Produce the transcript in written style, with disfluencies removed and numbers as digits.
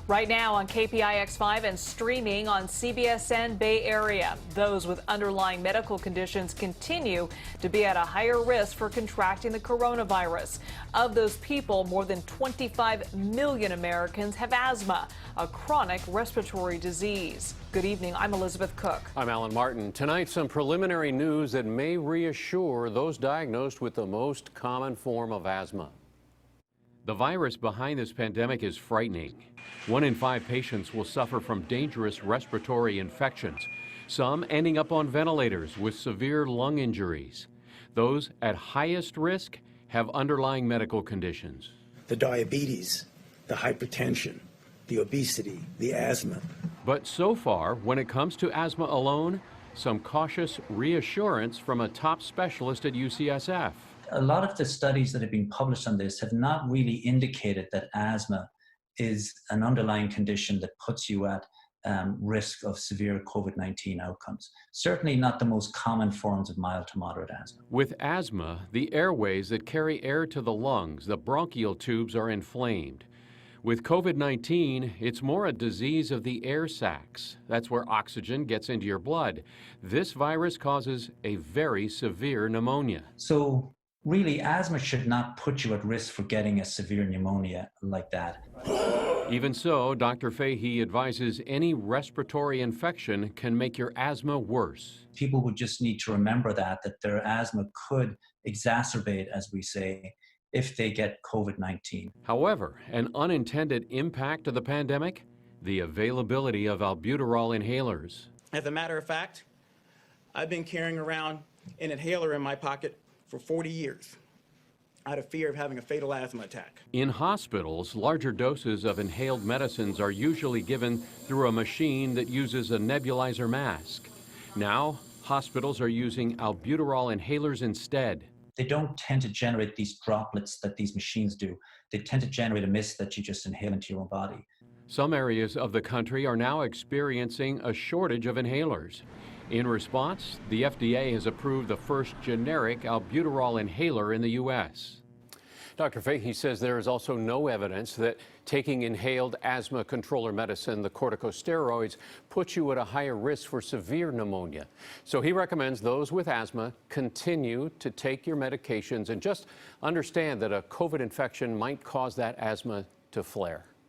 Right now on KPIX5 and streaming on CBSN Bay Area, those with underlying medical conditions continue to be at a higher risk for contracting the coronavirus. Of those people, more than 25 million Americans have asthma, a chronic respiratory disease. Good evening, I'm Elizabeth Cook. I'm Alan Martin. Tonight, some preliminary news that may reassure those diagnosed with the most common form of asthma. The virus behind this pandemic is frightening. 1 in 5 patients will suffer from dangerous respiratory infections, some ending up on ventilators with severe lung injuries. Those at highest risk have underlying medical conditions. The diabetes, the hypertension, the obesity, the asthma. But so far, when it comes to asthma alone, some cautious reassurance from a top specialist at UCSF. A lot of the studies that have been published on this have not really indicated that asthma is an underlying condition that puts you at risk of severe COVID-19 outcomes. Certainly not the most common forms of mild to moderate asthma. With asthma, the airways that carry air to the lungs, the bronchial tubes, are inflamed. With COVID-19, it's more a disease of the air sacs. That's where oxygen gets into your blood. This virus causes a very severe pneumonia. So really, asthma should not put you at risk for getting a severe pneumonia like that. Even so, Dr. Fahey advises any respiratory infection can make your asthma worse. People would just need to remember that their asthma could exacerbate, as we say, if they get COVID-19. However, an unintended impact of the pandemic, the availability of albuterol inhalers. As a matter of fact, I've been carrying around an inhaler in my pocket for 40 years out of fear of having a fatal asthma attack. In hospitals, larger doses of inhaled medicines are usually given through a machine that uses a nebulizer mask. Now, hospitals are using albuterol inhalers instead. They don't tend to generate these droplets that these machines do. They tend to generate a mist that you just inhale into your own body. Some areas of the country are now experiencing a shortage of inhalers. In response, the FDA has approved the first generic albuterol inhaler in the U.S. Dr. Fahey says there is also no evidence that taking inhaled asthma controller medicine, the corticosteroids, puts you at a higher risk for severe pneumonia. So he recommends those with asthma continue to take your medications and just understand that a COVID infection might cause that asthma to flare.